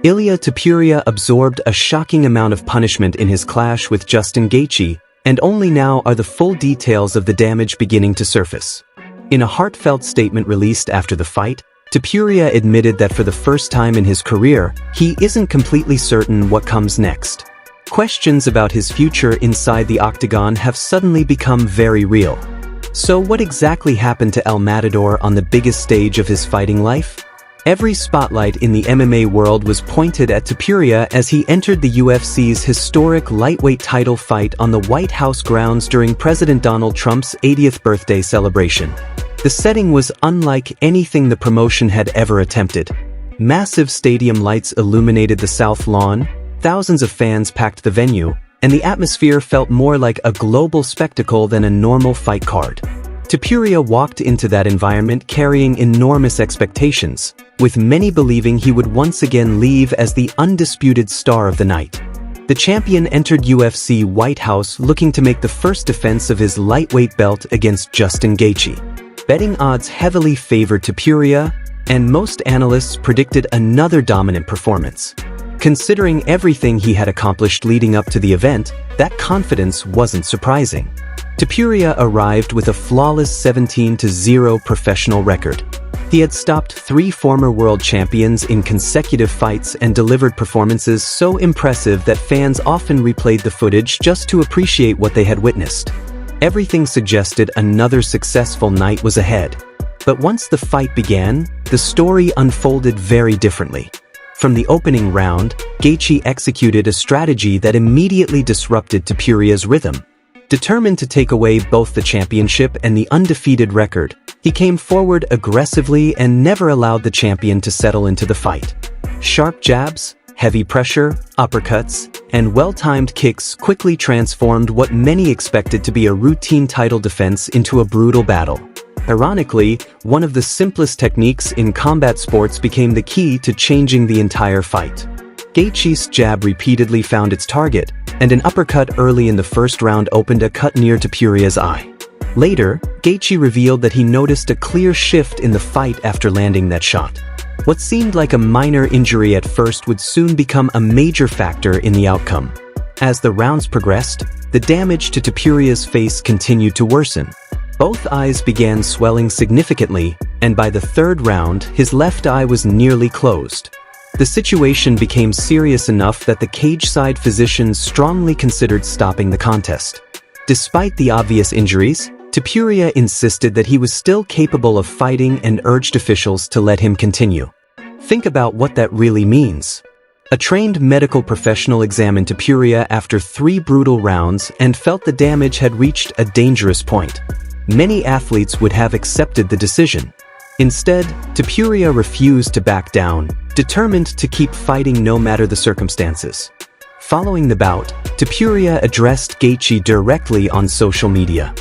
Ilia Topuria absorbed a shocking amount of punishment in his clash with Justin Gaethje, and only now are the full details of the damage beginning to surface. In a heartfelt statement released after the fight, Topuria admitted that for the first time in his career, he isn't completely certain what comes next. Questions about his future inside the octagon have suddenly become very real. So what exactly happened to El Matador on the biggest stage of his fighting life? Every spotlight in the MMA world was pointed at Topuria as he entered the UFC's historic lightweight title fight on the White House grounds during President Donald Trump's 80th birthday celebration. The setting was unlike anything the promotion had ever attempted. Massive stadium lights illuminated the South Lawn, thousands of fans packed the venue, and the atmosphere felt more like a global spectacle than a normal fight card. Topuria walked into that environment carrying enormous expectations, with many believing he would once again leave as the undisputed star of the night. The champion entered UFC White House looking to make the first defense of his lightweight belt against Justin Gaethje. Betting odds heavily favored Topuria, and most analysts predicted another dominant performance. Considering everything he had accomplished leading up to the event, that confidence wasn't surprising. Topuria arrived with a flawless 17-0 professional record. He had stopped 3 former world champions in consecutive fights and delivered performances so impressive that fans often replayed the footage just to appreciate what they had witnessed. Everything suggested another successful night was ahead. But once the fight began, the story unfolded very differently. From the opening round, Gaethje executed a strategy that immediately disrupted Topuria's rhythm. Determined to take away both the championship and the undefeated record, he came forward aggressively and never allowed the champion to settle into the fight. Sharp jabs, heavy pressure, uppercuts, and well-timed kicks quickly transformed what many expected to be a routine title defense into a brutal battle. Ironically, one of the simplest techniques in combat sports became the key to changing the entire fight. Gaethje's jab repeatedly found its target, and an uppercut early in the first round opened a cut near Topuria's eye. Later, Gaethje revealed that he noticed a clear shift in the fight after landing that shot. What seemed like a minor injury at first would soon become a major factor in the outcome. As the rounds progressed, the damage to Topuria's face continued to worsen. Both eyes began swelling significantly, and by the third round, his left eye was nearly closed. The situation became serious enough that the cage-side physicians strongly considered stopping the contest. Despite the obvious injuries, Topuria insisted that he was still capable of fighting and urged officials to let him continue. Think about what that really means. A trained medical professional examined Topuria after 3 brutal rounds and felt the damage had reached a dangerous point. Many athletes would have accepted the decision. Instead, Topuria refused to back down, determined to keep fighting no matter the circumstances. Following the bout, Topuria addressed Gaethje directly on social media.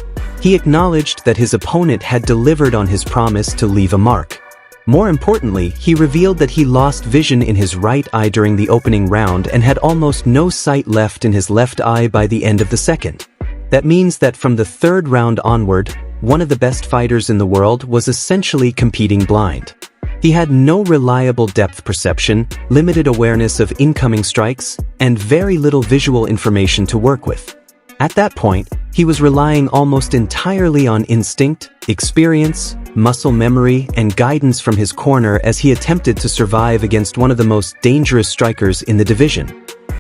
He acknowledged that his opponent had delivered on his promise to leave a mark. More importantly, he revealed that he lost vision in his right eye during the opening round and had almost no sight left in his left eye by the end of the second. That means that from the third round onward, one of the best fighters in the world was essentially competing blind. He had no reliable depth perception, limited awareness of incoming strikes, and very little visual information to work with. At that point, he was relying almost entirely on instinct, experience, muscle memory, and guidance from his corner as he attempted to survive against one of the most dangerous strikers in the division.